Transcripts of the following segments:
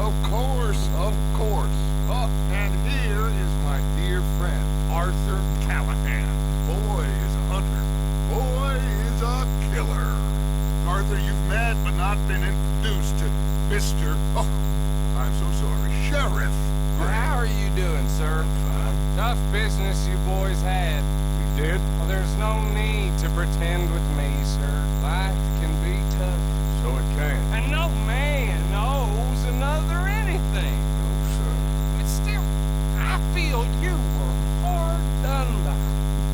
Of course, of course. Oh, and here is my dear friend, Arthur Callahan. Boy is a hunter. Boy is a killer. Arthur, you've met but not been introduced to Mr. Oh, I'm so sorry, Sheriff. Well, how are you doing, sir? Tough business you boys had. We did? Well, there's no need to pretend with me, sir. Life can be tough. So it can. And no man owes another anything. No, sir. But still, I feel you were hard done by.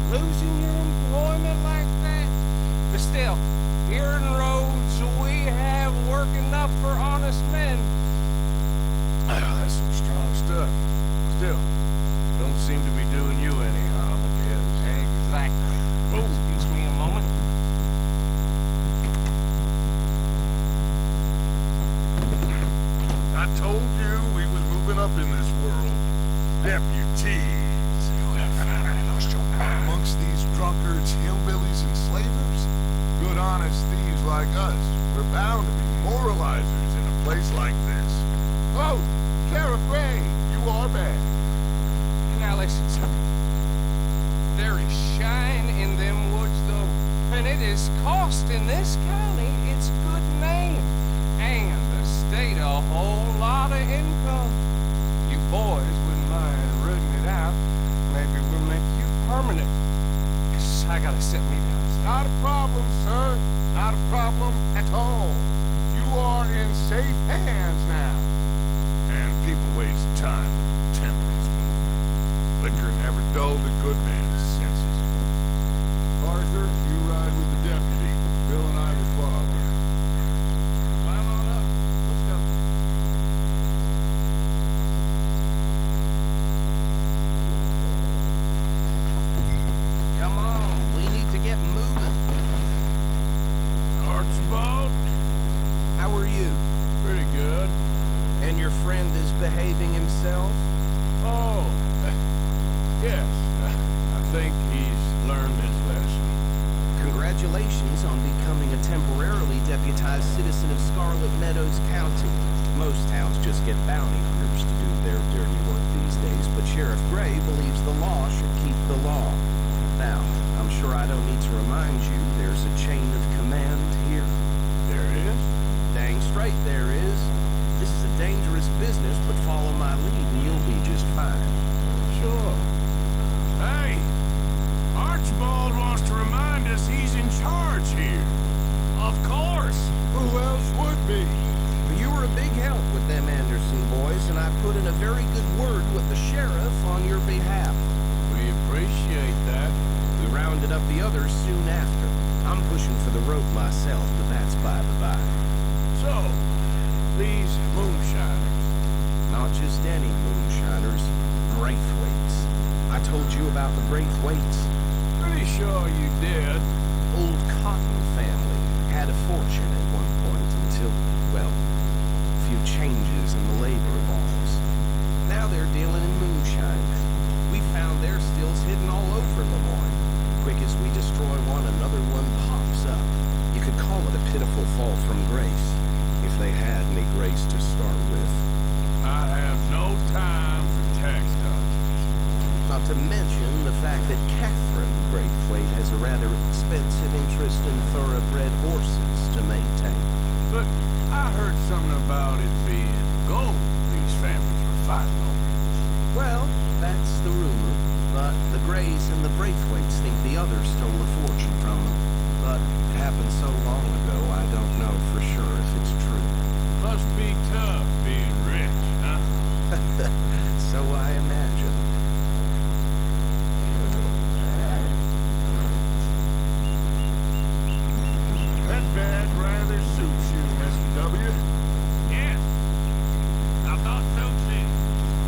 Losing your employment like that. But still, here in Rhodes, we have work enough for honest men. Oh, that's some strong stuff. Still, don't seem to be doing you any harm, I guess. Exactly. Oh. Excuse me a moment. I told you we was moving up in this world. Deputies. You have finally lost your mind. Amongst these drunkards, hillbillies, and slavers? Good honest thieves like us. We're bound to be moralizers in a place like this. Oh, Sheriff Gray, you are bad. Now listen, sir. There is shine in them woods, though, and it is costing this county its good name, and the state a whole lot of income. You boys wouldn't mind rooting it out. Maybe we'll make you permanent. 'Cause I gotta sit me down. Not a problem, sir. Not a problem at all. You are in safe hands now. And people waste time with tempers moving. Liquor never dulled a good man's senses. Arthur, you ride with the deputy. Bill and I will follow. Climb on up. Let's go. Come on, we need to get moving. Archibald? How are you? Pretty good. And your friend is behaving himself? Oh, yes. I think he's learned his lesson. Congratulations on becoming a temporarily deputized citizen of Scarlet Meadows County. Most towns just get bounty hunters to do their dirty work these days, but Sheriff Gray believes the law should keep the law. Now, I'm sure I don't need to remind you there's a chain of command here. There is? Dang straight there is. This is a dangerous business, but follow my lead and you'll be just fine. Sure. Hey, Archibald wants to remind us he's in charge here. Of course. Who else would be? You were a big help with them Anderson boys, and I put in a very good word with the sheriff on your behalf. We appreciate that. We rounded up the others soon after. I'm pushing for the rope myself, but that's by the by. So, these moonshiners. Not just any moonshiners, Braithwaites. I told you about the Braithwaites. Pretty sure you did. Old Cotton family had a fortune at one point until, well, a few changes in the labor laws. Now they're dealing in moonshine. We found their stills hidden all over Lemoyne. Quick as we destroy one, another one pops up. You could call it a pitiful fall from grace, if they had any grace to start with. I have no time for tax dodgers. Not to mention the fact that Catherine Braithwaite has a rather expensive interest in thoroughbred horses to maintain. But I heard something about it being gold these families were fighting over. Well, that's the rumor. But the Grays and the Braithwaites think the others stole a fortune from them. But it happened so long ago, I don't know for sure if it's true. Must be tough being rich, huh? So I imagine. That bad rather suits you, Mr. W. Yes. I thought so too.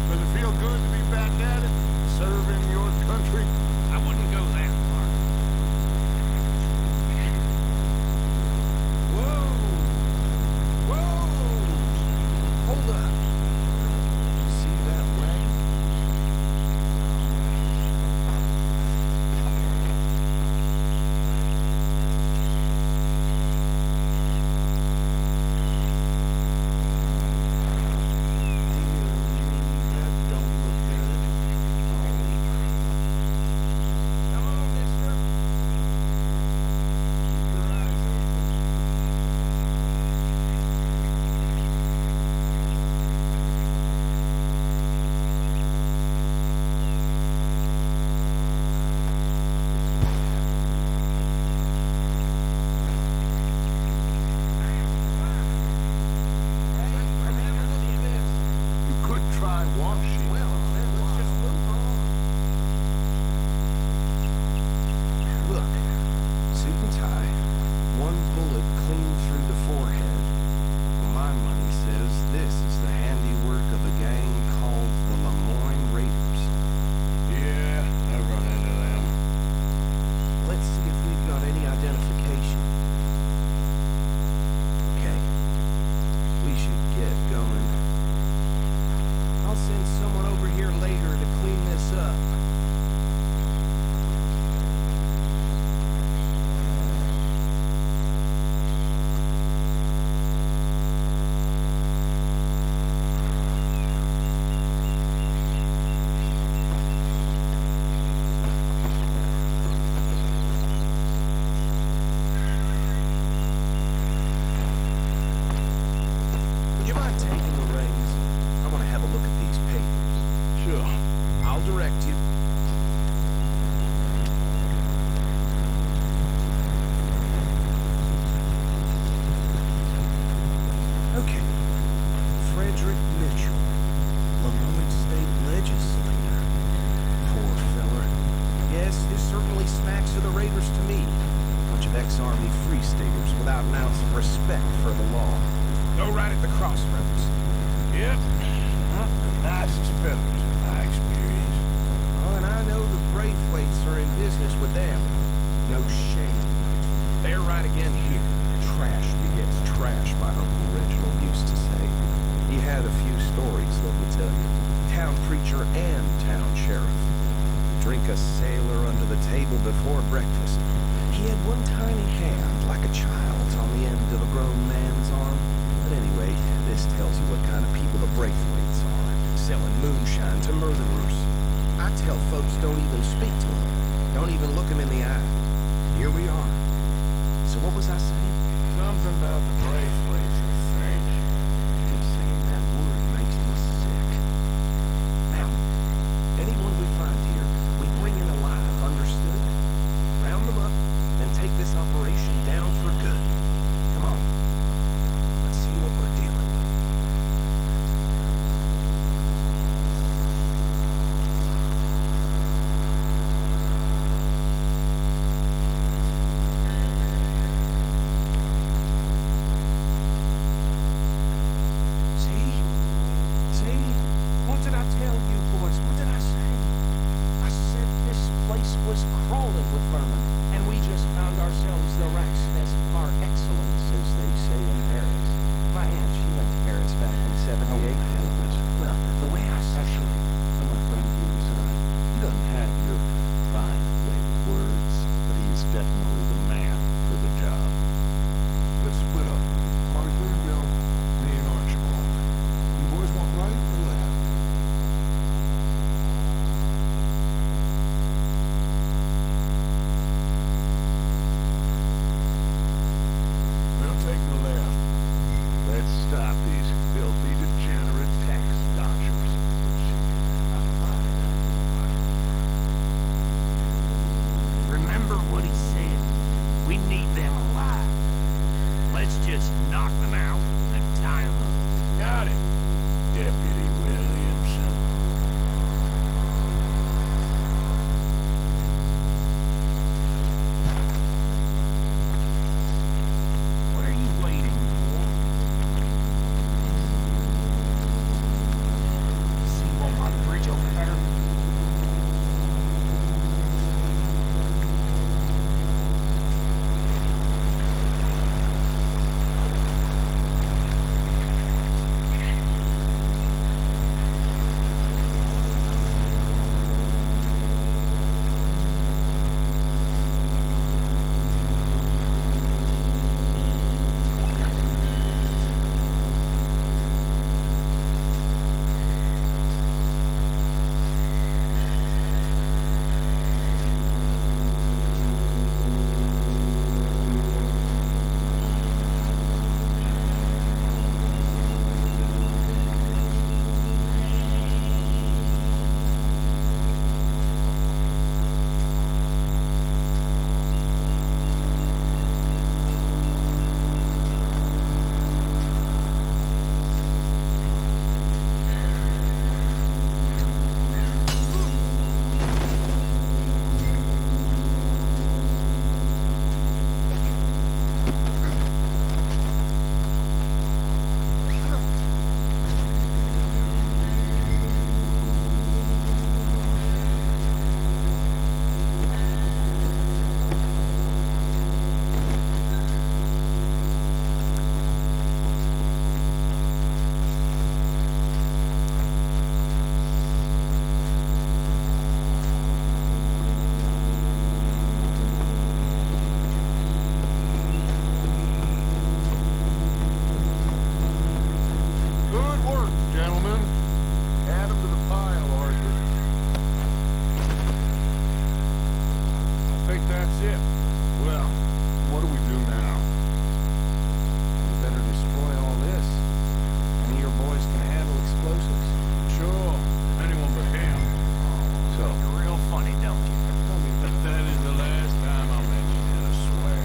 Does it feel good to be back at it? Serving your country? I wouldn't go that far. Whoa! Whoa! Hold up. See that wagon? high water sheet. Well, then let's just move on. Look, suit and tie, one bullet clean through the forehead. Well, my money says this is the handiwork of a gang called the Lemoyne Raiders. Yeah, I've run into them. Let's see if we've got any identification. Okay, we should get going. I'll send someone over here later to clean this up. Would you mind taking the reins? I want to have a look at these papers. Sure. I'll direct you. Okay. Frederick Mitchell, Lemoyne State Legislator. Poor feller. Yes, this certainly smacks of the Raiders to me. Bunch of ex-Army Free Staters without an ounce of respect for the law. Go right at the crossroads. Yep. The nicest fellas in my experience. Oh, and I know the Braithwaites are in business with them. No shame. They're right again here. Trash begets trash, my Uncle Reginald used to say. He had a few stories, let me tell you. Town preacher and town sheriff. Drink a sailor under the table before breakfast. He had one tiny hand, like a child's, on the end of a grown man's arm. But anyway, this tells you what kind of people the Braithwaites are. Selling moonshine to murderers. I tell folks don't even speak to them. Don't even look them in the eye. Here we are. So what was I saying? Something about the Braithwaites, I think. Just saying that word makes me sick. Now, anyone we find here, we bring in alive, understood? Round them up, and take this operation down for good. Come on. Let's see what we're dealing with. See? What did I tell you, boys? What did I say? I said this place was crawling with vermin, and we just found ourselves the rat's nest par excellence, as they say in Paris. My aunt, she went to Paris back in '78. Well, the way I actually, my friend Hughes, He doesn't have your fine flavor words, but he's definitely the man for the job. Let's split up. Arthur and Bill, me and Archibald. You boys want right or left? We'll take the left. Good work, gentlemen. Add them to the pile, Arthur. I think that's it. Well, what do we do now? We better destroy all this. Any of your boys can handle explosives. Sure, anyone but him. So, You're real funny, don't you? That is the last time I'll mention it, I swear.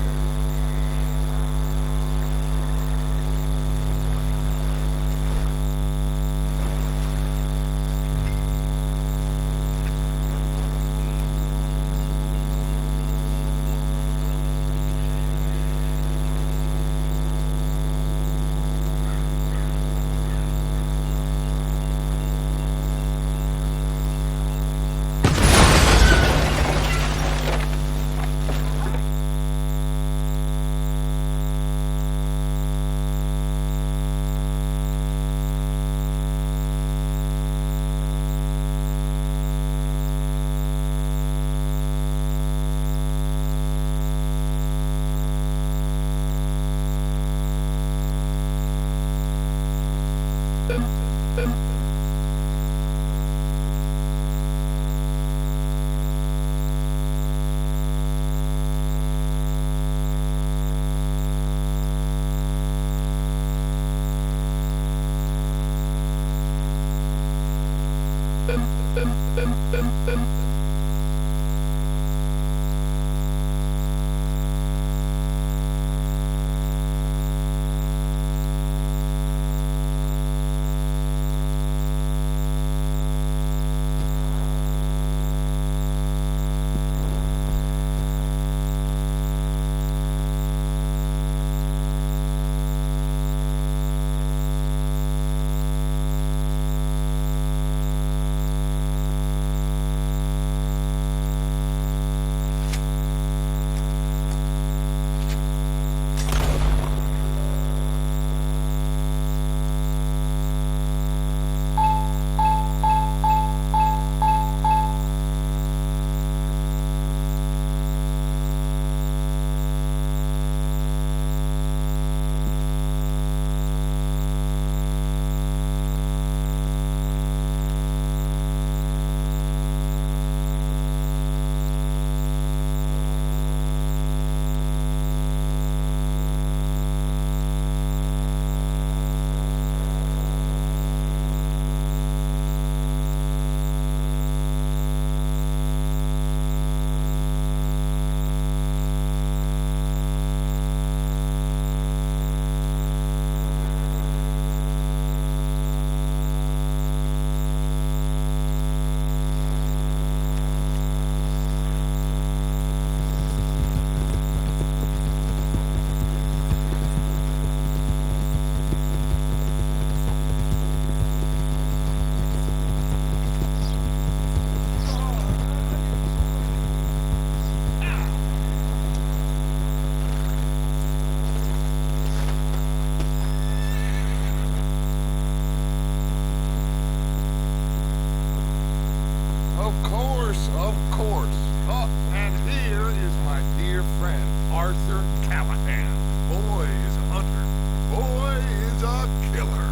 Of course. Oh, and here is my dear friend, Arthur Callahan. Boy is a hunter. Boy is a killer.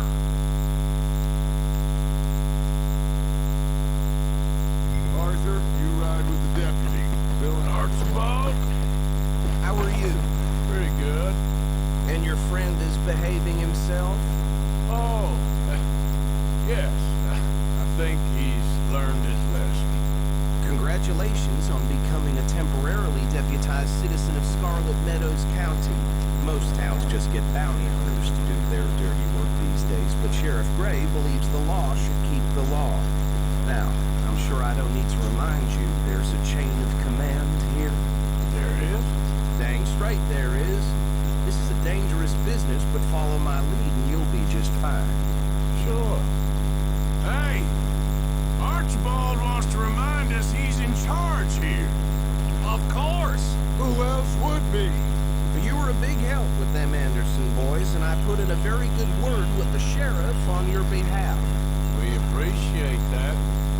Arthur, you ride with the deputy. Bill and Archibald? how are you? Pretty good. And your friend is behaving himself? Oh, yes. I think he's learned his lesson. Congratulations on becoming a temporarily deputized citizen of Scarlet Meadows County. Most towns just get bounty hunters to do their dirty work these days, but Sheriff Gray believes the law should keep the law. Now, I'm sure I don't need to remind you, there's a chain of command here. There it is. Dang straight there is. This is a dangerous business, but follow my lead and you'll be just fine. Sure. Hey, Archibald wants to remind us he's in charge here. Of course. Who else would be? You were a big help with them Anderson boys, and I put in a very good word with the sheriff on your behalf. We appreciate that.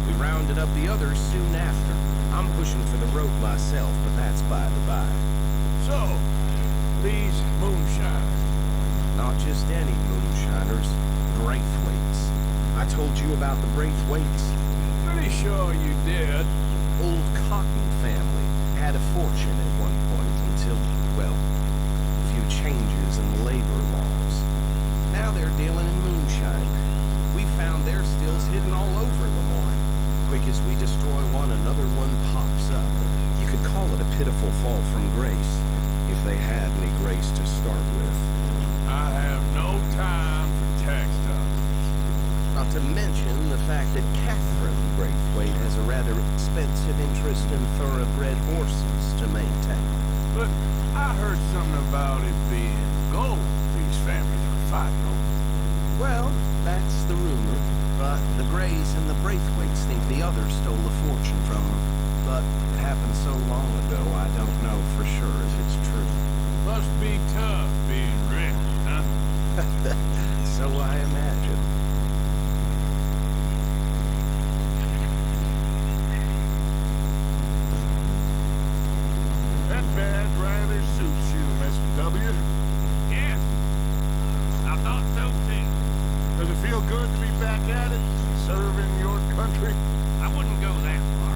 We rounded up the others soon after. I'm pushing for the rope myself, but that's by the by. So, these moonshiners. Not just any moonshiners, Braithwaite. I told you about the Braithwaites. Pretty sure you did. Old Cotton family had a fortune at one point until, well, a few changes in the labor laws. Now they're dealing in moonshine. We found their stills hidden all over Lemoyne. Quick as we destroy one, another one pops up. You could call it a pitiful fall from grace, if they had any grace to start with. I have no time for tax dollars. Not to mention the fact that Catherine Braithwaite has a rather expensive interest in thoroughbred horses to maintain. But I heard something about it being gold these families were fighting over. Well, that's the rumor. But the Greys and the Braithwaites think the others stole a fortune from them. But it happened so long ago, I don't know for sure if it's true. Must be tough being rich, huh? So I imagine. That badge rather suits you, Mr. W. Yes, I thought so too. Does it feel good to be back at it, serving your country? I wouldn't go that far.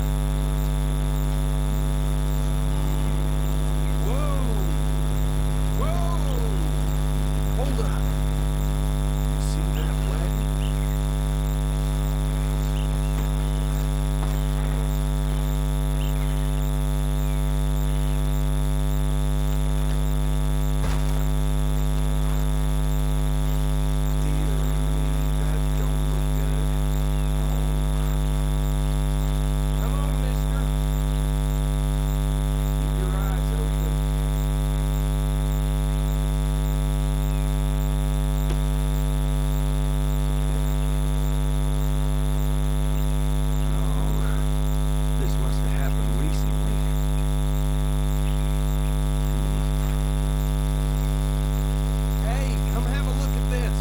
Whoa! Whoa! Hold up. You see that wagon? Dear me, that don't look good. Come on, mister. Keep your eyes open. Oh, this must have happened recently. Hey, come have a look at this.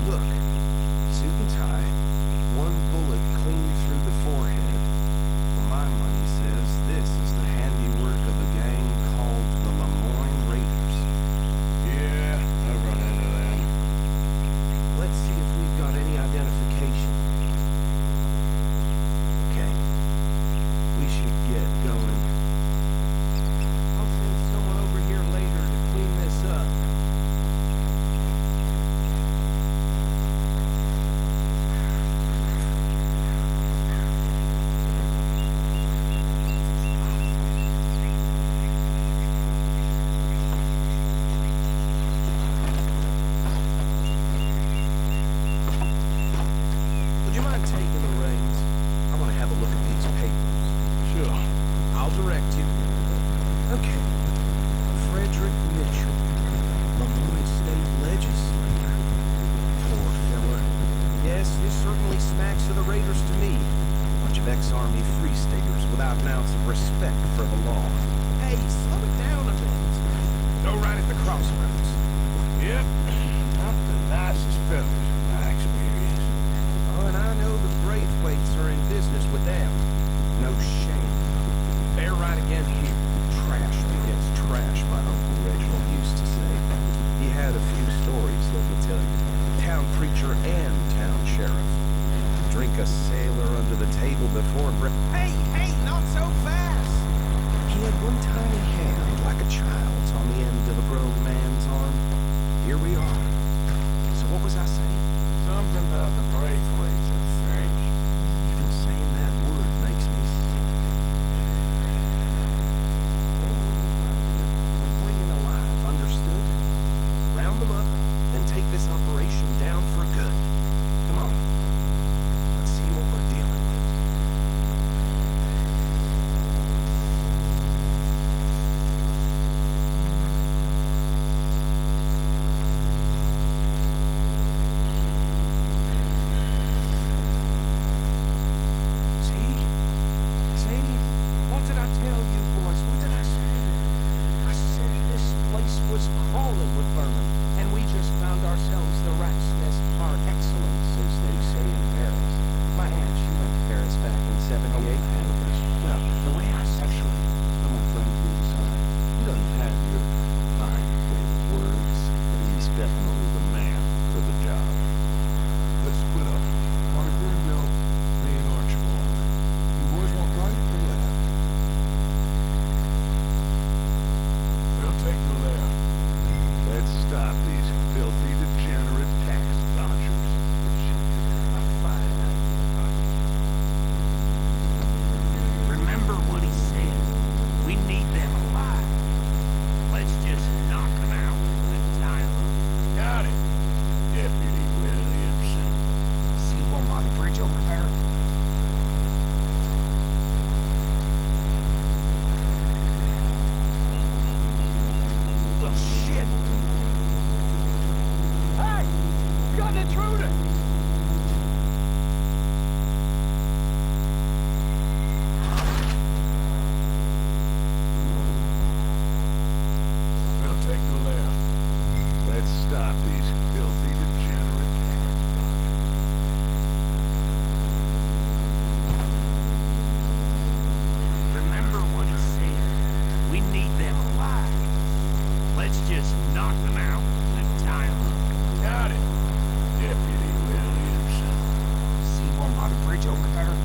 Look, suit and tie, one bullet clean through the forehead. Well, my money says this is the handiwork of a gang called the Lemoyne Raiders. Yeah, I've run into them. Let's see if we've got any identification. Okay. We should get going. I'll send someone over here later to clean this up. Would you mind taking the reins? I want to have a look at these papers. Sure. I'll direct you. Okay. Frederick Mitchell, Lemoyne State Legislator. Poor fella. Yes, this certainly smacks of the Raiders to me. Bunch of ex-Army Free Staters without an ounce of respect for the law. Hey, slow it down a bit. Go right at the crossroads. Yep. Not the nicest fellas, in my experience. Oh, and I know the Braithwaites are in business with them. No shame. They're right again here. Trash begets trash, my Uncle Reginald used to say. He had a few stories, let me tell you. Town preacher and town sheriff. Drink a sailor under the table before Hey, not so fast! He had one tiny hand, like a child's, on the end of a grown man's arm. Here we are. So what was I saying? Something about the Braithwaites, I think. Even saying that word makes me sick. Completely alive, understood? Round them up, and take this operation down for good. Come on. Let's see what we're dealing with. intruder! We'll take the left. Let's stop these filthy degenerates. Remember what he said. We need them alive. Let's just knock them out and tie them. Got it, Deputy Williams. See one by the bridge over there?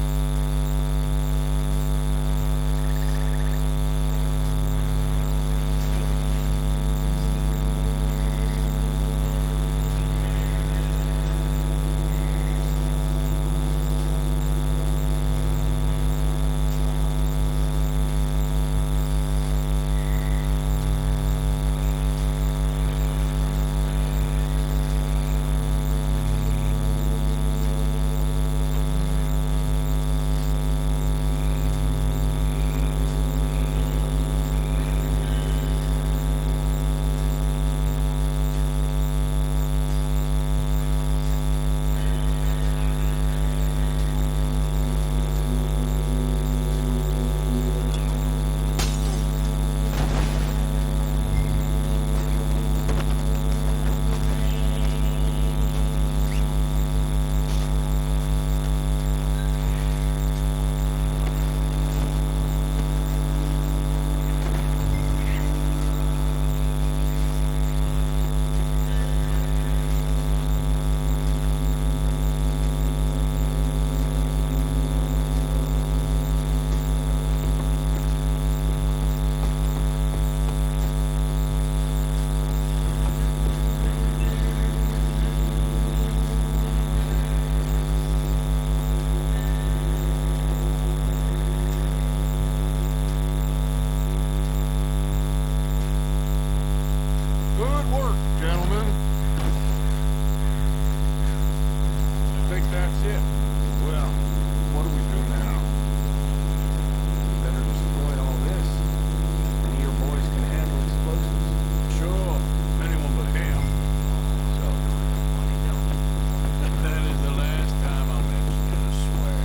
Good work, gentlemen. I think that's it. Well, what do we do now? We better destroy all this. Any of your boys can handle explosives. Sure, anyone but him. So, that is the last time I mentioned it, I swear.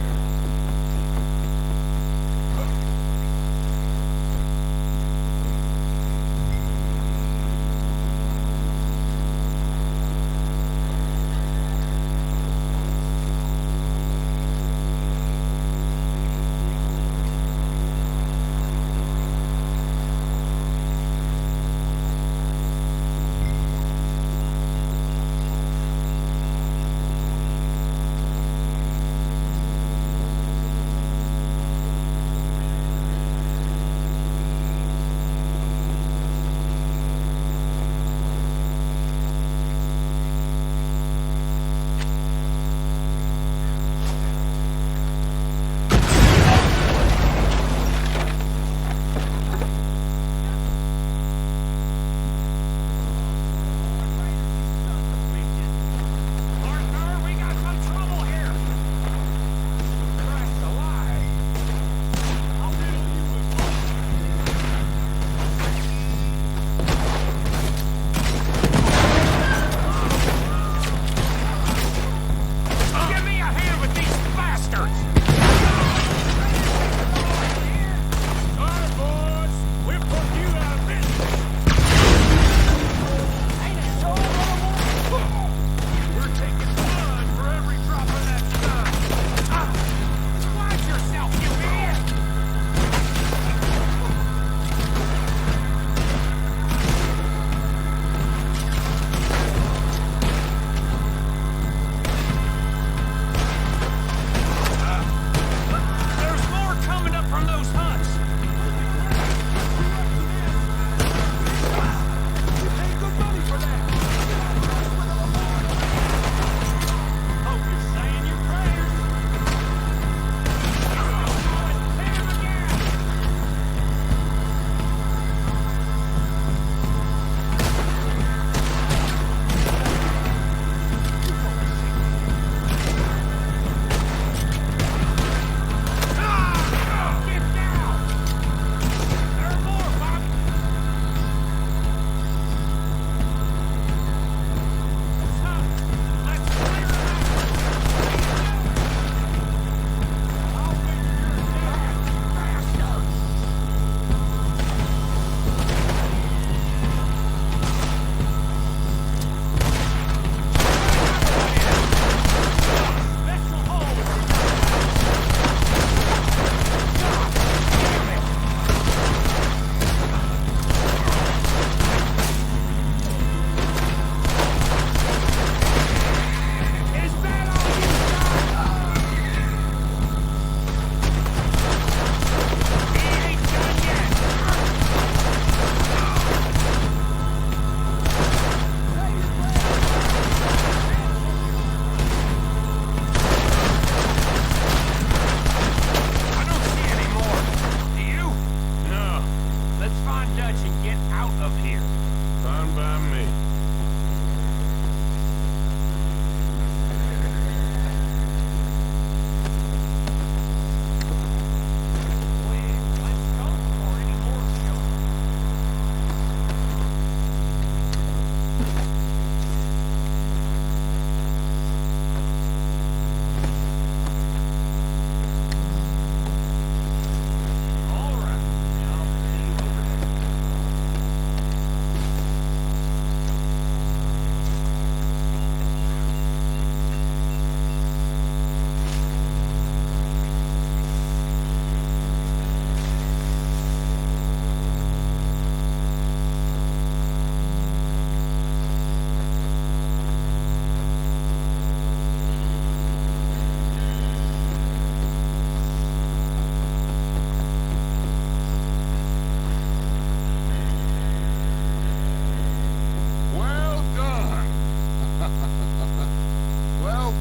Well,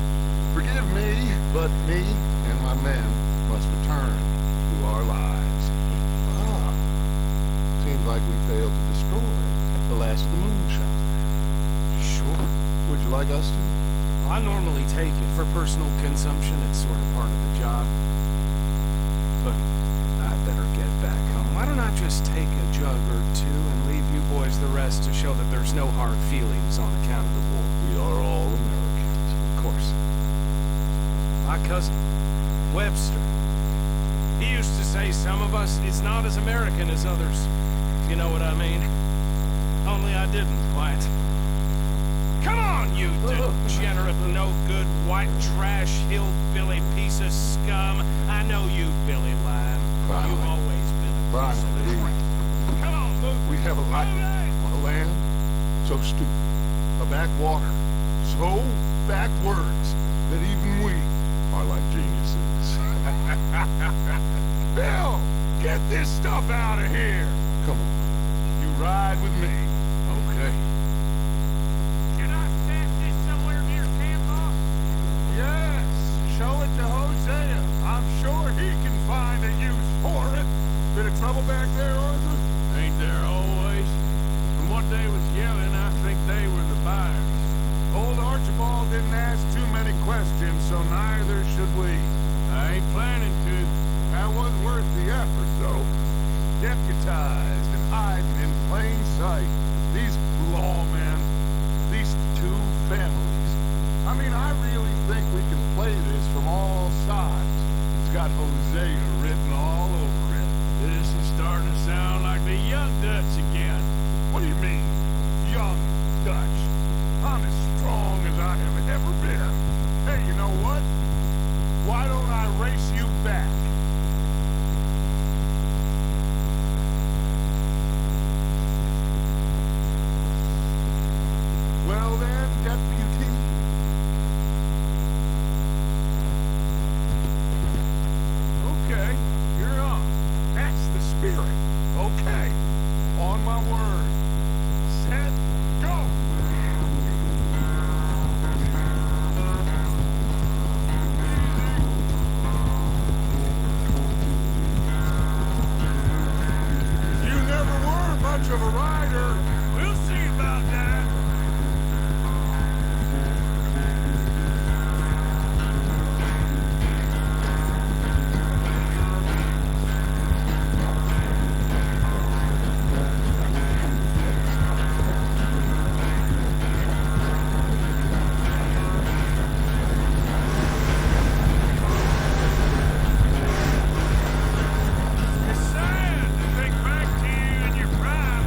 forgive me, but me and my men must return to our lives. Ah, seems like we failed to destroy the last of the moonshine. Sure. Would you like us to? I normally take it for personal consumption. It's sort of part of the job. But I better get back home. Why don't I just take a jug or two and leave you boys the rest to show that there's no hard feelings on account of the war? We are all Americans. Of course. My cousin, Webster, he used to say some of us is not as American as others. You know what I mean? Only I didn't quite. Come on, you degenerate, no-good, white trash, hillbilly piece of scum. I know you, Billy Lime. Finally. You've always been a piece of Finally. crap. Come on, move. We have a life on a land so stupid, a backwater so backwards that even we are like geniuses. Bill, get this stuff out of here. Come on, you ride with me. Okay. Should I stash this somewhere near camp, boss? Yes, show it to Hosea. I'm sure he can find a use for it. Bit of trouble back there, Arthur? Ain't there always? From what they was yelling, I think they were the buyers. Old Archibald didn't ask too many questions, so neither should we. I ain't planning to. That was worth the effort, though. Deputized and hiding in plain sight. These lawmen, these two families. I mean, I really think we can play this from all sides. It's got Hosea written all over it. This is starting to sound like the Young Dutch again. What do you mean, young Dutch? I'm as strong as I have ever been. Hey, you know what? Why don't I race you back? Well then, deputy. Okay, you're on. That's the spirit. Okay, on my word. Set, go! You never were much of a rider. We'll see about that. It's sad to think back to you in your prime.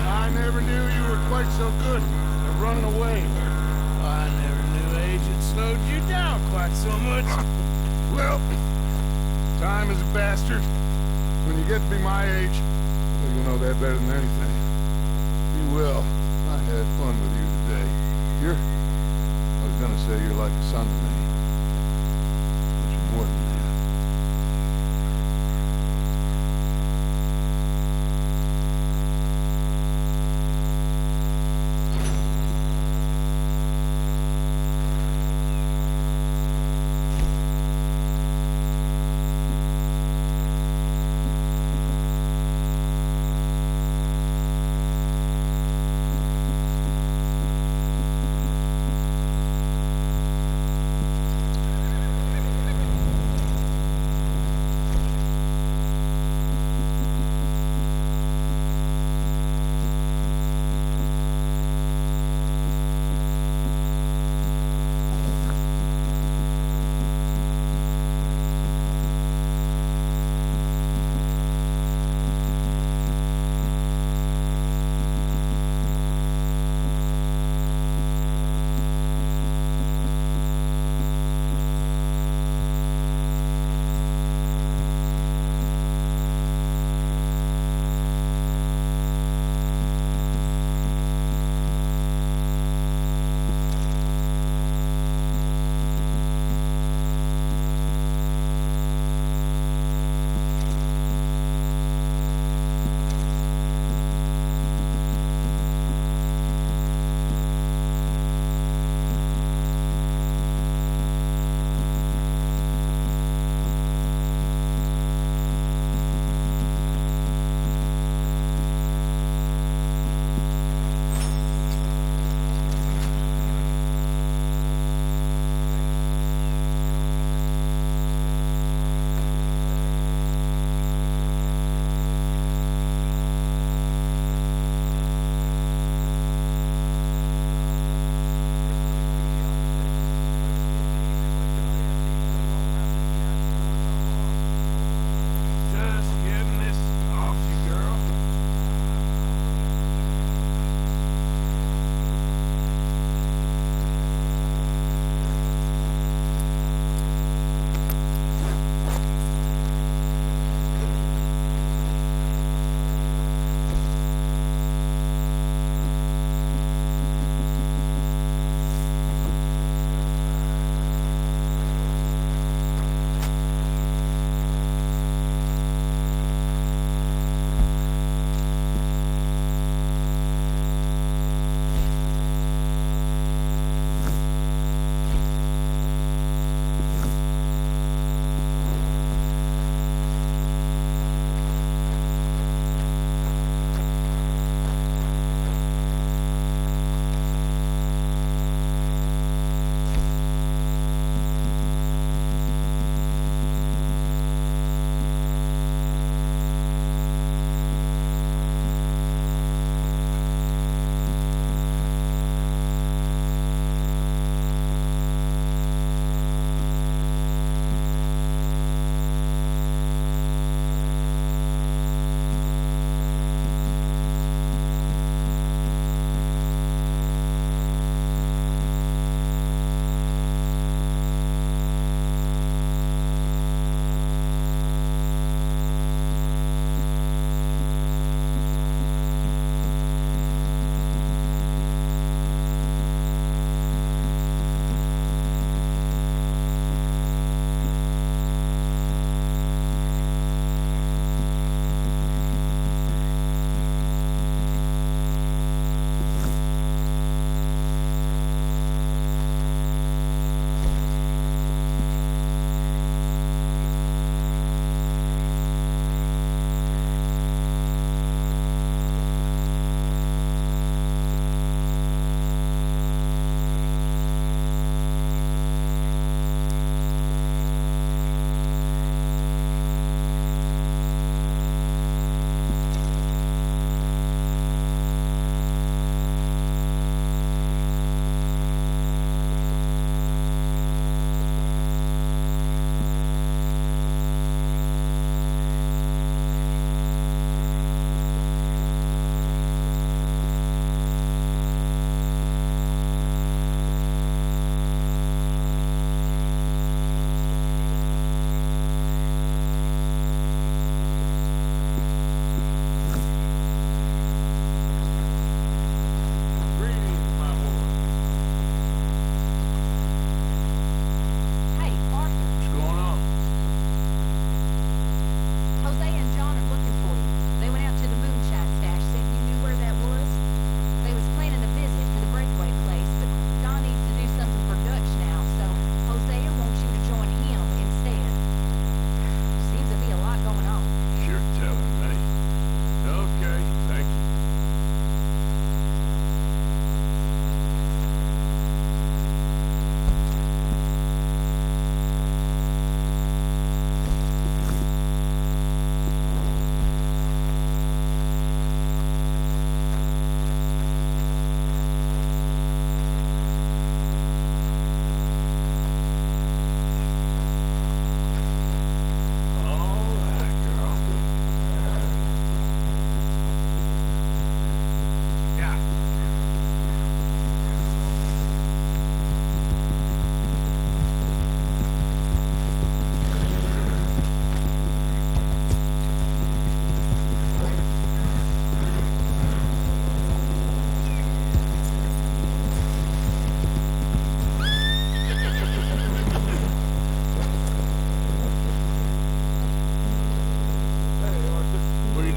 I never knew you were quite so good at running away. I never knew age had slowed you down quite so much. Well, time is a bastard. When you get to be my age, you'll know that better than anything. You will. I had fun with you today. I was gonna say you're like a son to me. But you're more than that.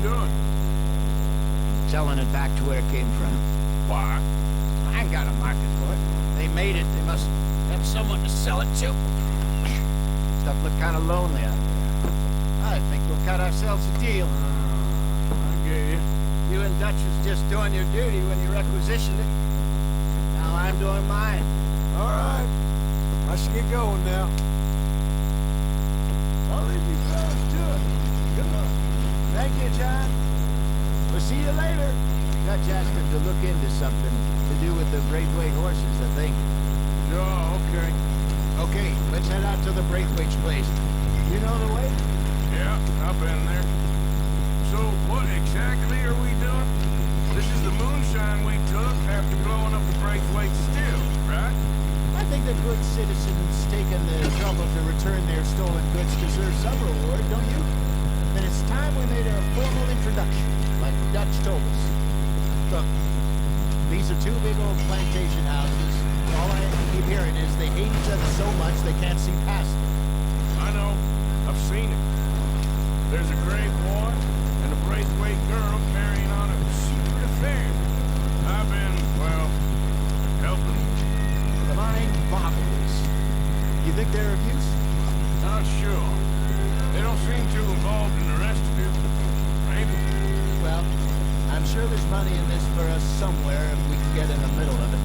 doing? Selling it back to where it came from. Why? I ain't got a market for it. They made it. They must have someone to sell it to. Stuff look kind of lonely out there. I think we'll cut ourselves a deal. I get you. You and Dutch was just doing your duty when you requisitioned it. Now I'm doing mine. All right. I should get going now. I'll leave you fellas to it. Good luck. Thank you, John. We'll see you later. Dutch asked him to look into something to do with the Braithwaite horses, I think. Oh, okay. Okay, let's head out to the Braithwaite's place. You know the way? Yeah, I've been there. So, what exactly are we doing? This is the moonshine we took after blowing up the Braithwaite still, right? I think that good citizens taking the trouble to return their stolen goods deserve some reward, don't you? Then it's time we made a formal introduction, like Dutch told us. Look, these are two big old plantation houses. All I keep hearing is they hate each other so much they can't see past it. I know. I've seen it. There's a grave boy and a Braithwaite girl carrying on a secret affair. I've been, well, helping. The mind boggles. You think they're of use? Not sure. They don't seem too involved in the rest of it. Maybe. Well, I'm sure there's money in this for us somewhere if we can get in the middle of it.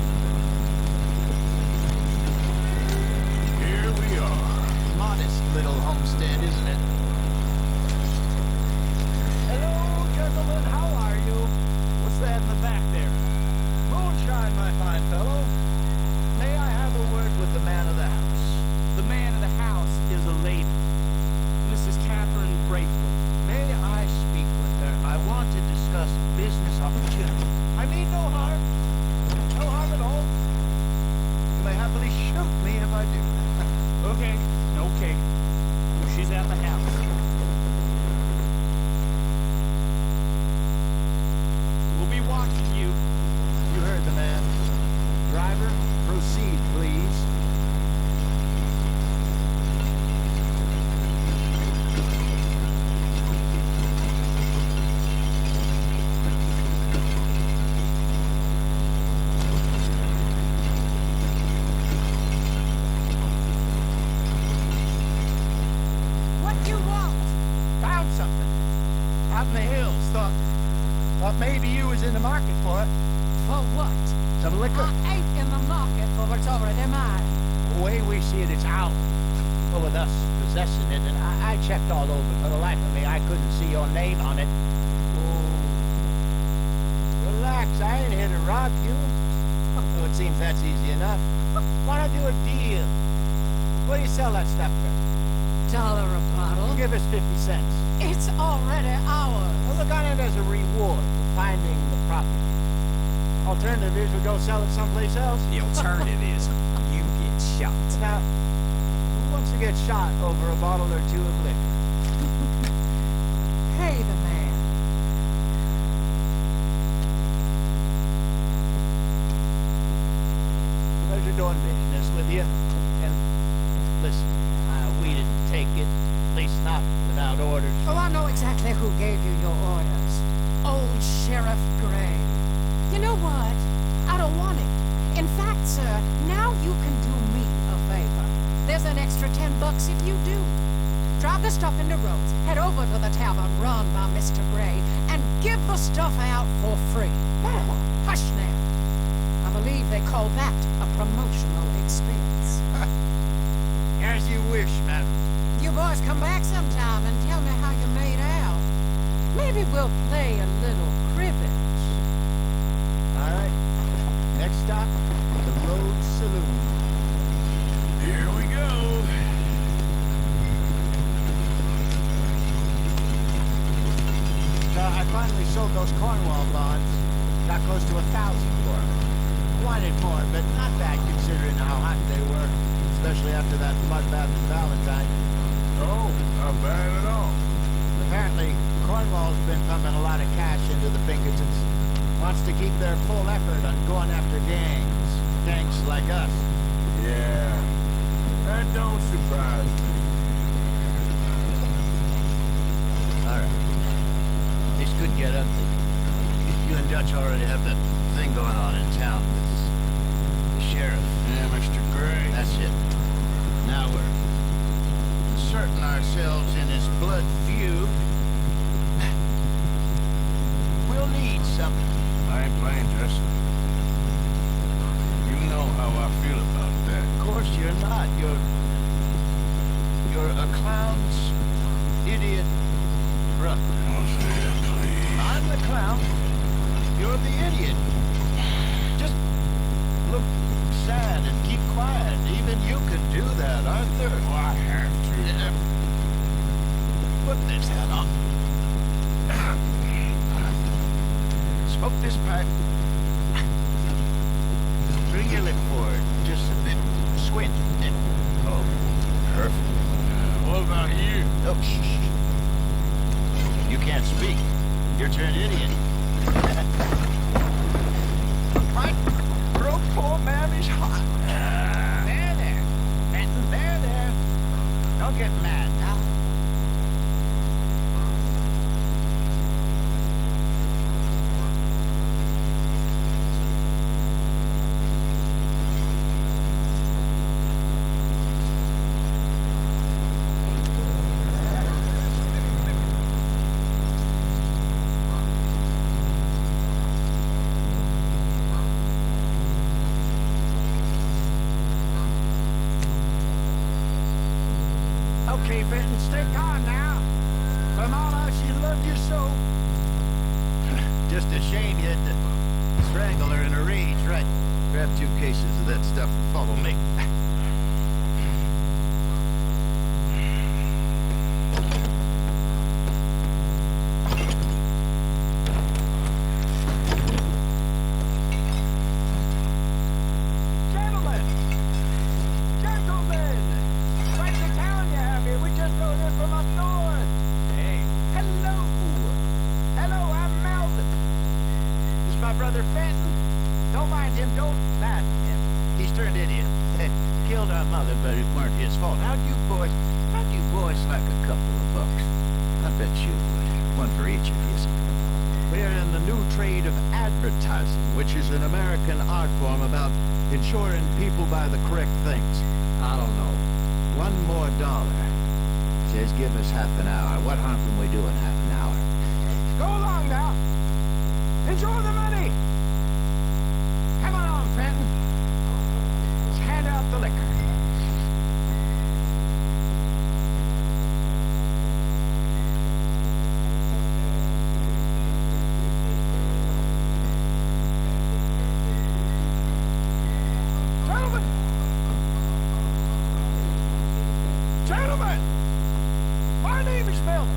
Here we are. Modest little homestead, isn't it? Hello, gentlemen. How are you? What's that in the back there? Moonshine, my fine fellow. May I have a word with the man of the house? The man of the house is a lady, Mrs. Catherine Braithwaite. May I speak with her? I want to discuss business opportunity. I mean no harm. No harm at all. You may happily shoot me if I do. Okay, okay. She's at the house. We'll be watching you. You heard the man. Driver, proceed, please. What you want? Found something. Out in the hills. Thought maybe you was in the market for it. For what? Some liquor. I ain't in the market for what's already mine. The way we see it, it's ours. But with us possessing it, and I checked all over. For the life of me, I couldn't see your name on it. Oh. Relax, I ain't here to rob you. Oh, it seems that's easy enough. Why not do a deal? What do you sell that stuff for? $1 a bottle. Give us 50 cents. It's already ours. Well, look on it as a reward for finding the property. Alternative is we go sell it someplace else. The alternative is you get shot. Now, who wants to get shot over a bottle or two of liquor? Pay the man. Pleasure doing business with you. And listen, we didn't take it, at least not without orders. Oh, I know exactly who gave you your orders. Old Sheriff Gray. You know what? I don't want it. In fact, sir, now you can do me a favor. There's an extra $10 if you do. Drive the stuff into Rhodes, head over to the tavern run by Mr. Gray, and give the stuff out for free. Hush now. I believe they call that a promotional expense. As you wish, madam. You boys come back sometime and tell me how you made out. Maybe we'll play a little cribbage. All right. Next stop, the Rhodes Saloon. Here we go. I finally sold those Cornwall bonds. Got close to 1,000 for them. Wanted more, but not bad considering how hot they were. Especially after that bloodbath in Valentine. Oh, not bad at all. Apparently, Cornwall's been pumping a lot of cash into the Pinkertons. Wants to keep their full effort on going after gangs. Gangs like us. Yeah, that don't surprise me. All right. This get up. You and Dutch already have that thing going on in town with the sheriff. Yeah, Mr. Gray. That's it. Now we're inserting ourselves in his blood feud. We'll need something. I ain't playing, Jesse. You know how I feel about that. Of course you're not. You're a clown's idiot brother. Don't say that, please. I'm the clown. You're the idiot. Just look sad and keep quiet. Even you can do that, Arthur. Oh, I have to. Put this hat on. Smoke this pipe. Bring your lip forward just a bit. Squint. Oh, perfect. What about you? Oh, shh. You can't speak. You're turned idiot. My broke poor mammy's hot. There. Benton, there. Don't get mad now. Okay, Benton, stay calm now. Kamala, she loved you so. Just a shame you had to strangle her in a rage, right? Grab 2 cases of that stuff and follow me. Brother Fenton. Don't mind him, don't laugh at him. He's turned idiot. Killed our mother, but it weren't his fault. How'd you boys like a couple of bucks? I bet you would. One for each of you. We're in the new trade of advertising, which is an American art form about ensuring people buy the correct things. I don't know. $1 more. Says give us half an hour. What harm can we do in half an hour? Go along now. Enjoy the money! Come on, Fenton. Let's hand out the liquor. Gentlemen! My name is Melvin.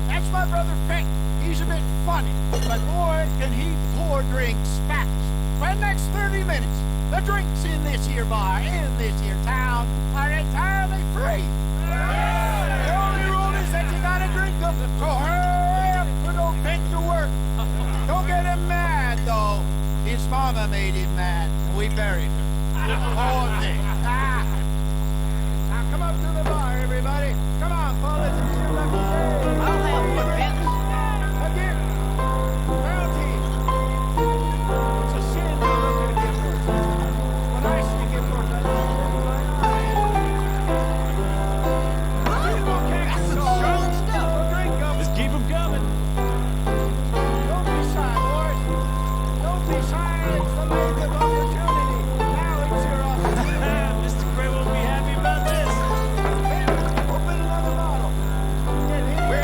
That's my brother Fenton. He's a bit funny, but boy, can he pour drinks fast. For the next 30 minutes, the drinks in this here bar, in this here town, are entirely free. The only rule is that you gotta drink them, so hurry up, put old Fenton to work. Don't get him mad, though. His mama made him mad, and we buried her. Poor thing. Now come up to the bar, everybody. Come on, fellas, it's your lucky day. I'll help you, Fenton. Again, bounty. It's a sin to look at a giver. When I see a giver, I look in my eyes. You can't control stuff. Drink up. Just keep them coming. Don't be shy, boys. Don't be shy. It's the land of opportunity. Now it's your opportunity. Mr. Gray won't be happy about this. Open another bottle. Get here.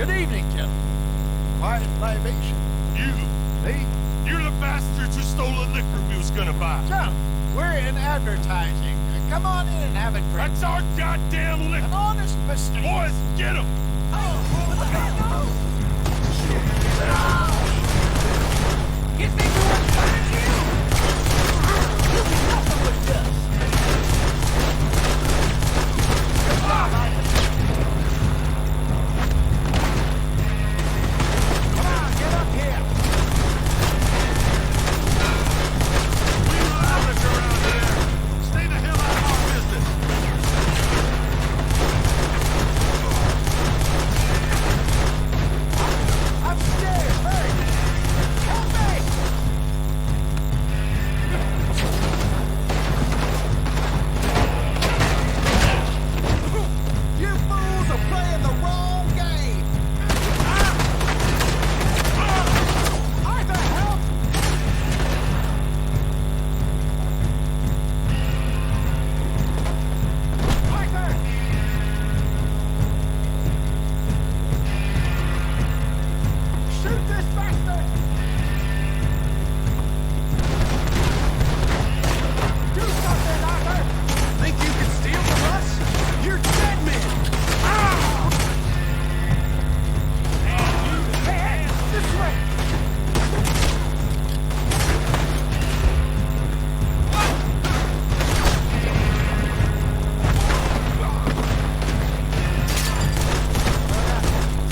Good evening, gentlemen. Why libation? You! Me? You're the bastards who stole the liquor we was gonna buy. Jump. We're in advertising. Come on in and have a drink. That's our goddamn An liquor! honest mistake. Boys, get him! Come on, get up here. We run the liquor around here. Stay the hell out of our business. Upstairs, hurry. Help me. You fools are playing the wrong game. Arthur, help! Arthur! Shoot this bastard! Do something, Arthur! Think you can steal from us? You're dead men! Hey, this way!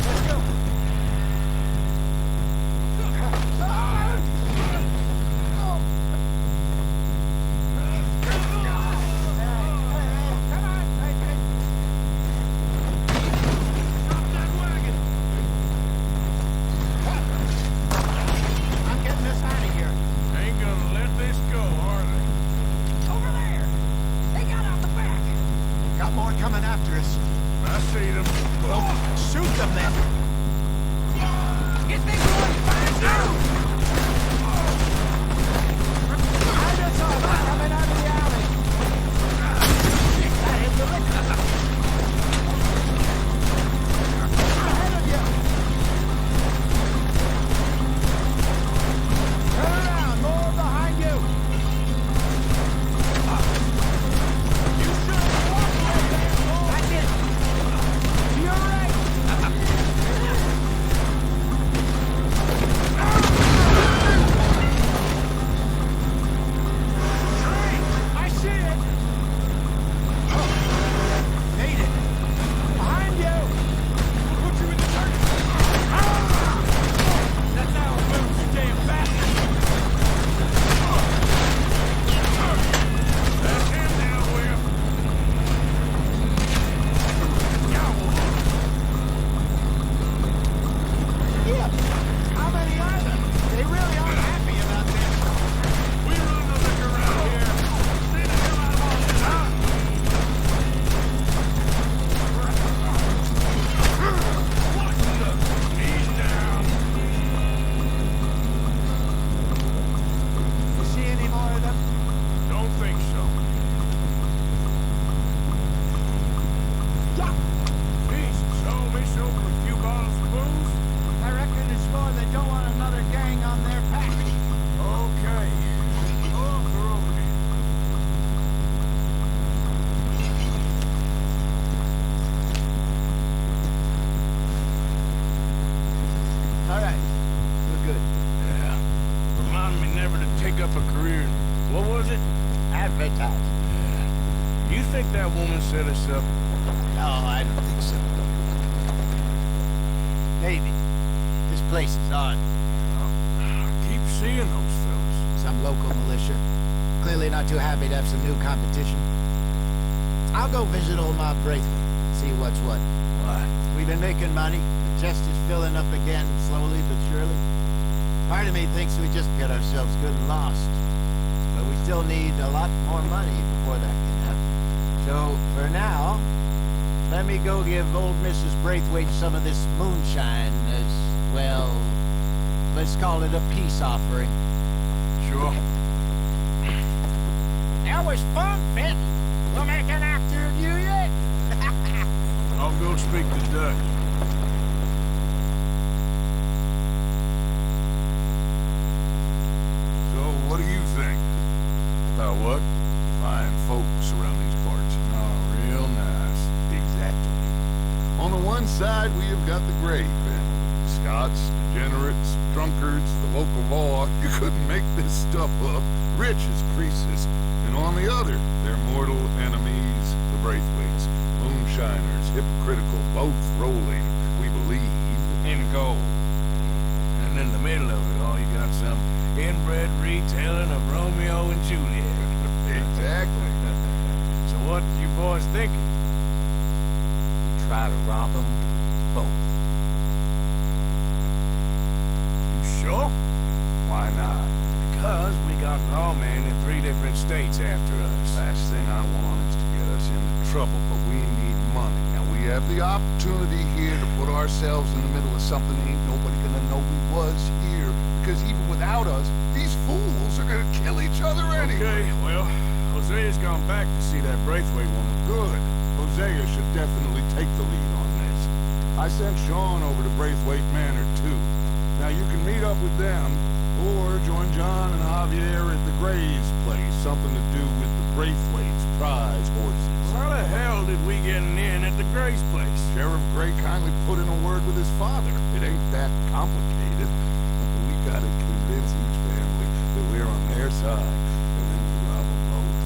Let's go. I'm getting this out of here. Ain't gonna let this go, are they? Over there! They got out the back! Got more coming after us. I see them. Well, shoot them then! Get these ones back down! I just saw them coming out of the alley. That hit the liquor. Ahead of you! Turn around, more behind you! You should have walked right there, Paul. That's it! To your right! I see it! Made it! Behind you! Put you in the dirt! That's how it moves, you damn bastard! That's him now, Will. Yeah. How many are there? They really aren't happy about this. We run the liquor around here. Stay the hell out of our business, huh? Watch the... He's down. You see any more of them? Don't think so. Yeah. Jesus, oh, miss over a few bottles of booze? I reckon it's more they don't want another gang on their pack. Okay. Oh, they're okay. All right. We're good. Yeah. Remind me never to take up a career. What was it? Advertise. You think that woman set us up? No, I don't think so. Maybe. This place is odd. I keep seeing those fellas. Some local militia. Clearly not too happy to have some new competition. I'll go visit old Ma Braithwaite, see what's what. Why? We've been making money. The chest is filling up again, slowly but surely. Part of me thinks we just get ourselves good and lost. But we still need a lot more money before that can happen. So, for now, let me go give old Mrs. Braithwaite some of this moonshine as, well, let's call it a peace offering. Sure. That was fun, Fenton. We'll make an after of you yet. I'll go speak to Dutch. know what? Fine folks around these parts. Oh, real nice. Exactly. On the one side, we have got the Gray family. Scots, degenerates, drunkards, the local law. You couldn't make this stuff up. Rich as Croesus. And on the other, their mortal enemies, the Braithwaites. Moonshiners, hypocritical, both rolling, we believe. In gold. And in the middle of it all, you got some inbred retelling of Romeo and Juliet. Exactly. So what you boys thinking? Try to rob them both. You sure? Why not? Because we got lawmen in 3 different states after us. Last thing I want is to get us into trouble, but we need money. Now, we have the opportunity here to put ourselves in the middle of something ain't nobody gonna know we was here. Because even without us, these fools are gonna kill each other anyway. Okay, well, Hosea's gone back to see that Braithwaite woman. Good. Hosea should definitely take the lead on this. I sent Sean over to Braithwaite Manor, too. Now, you can meet up with them, or join John and Javier at the Gray's place. Something to do with the Braithwaite's prize horses. How the hell did we get in at the Gray's place? Sheriff Gray kindly put in a word with his father. It ain't that complicated. We gotta convince each family that we're on their side, and then we rob them both.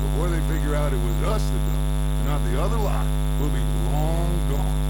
Before they figure out it was us that done it, and not the other lot, we'll be long gone.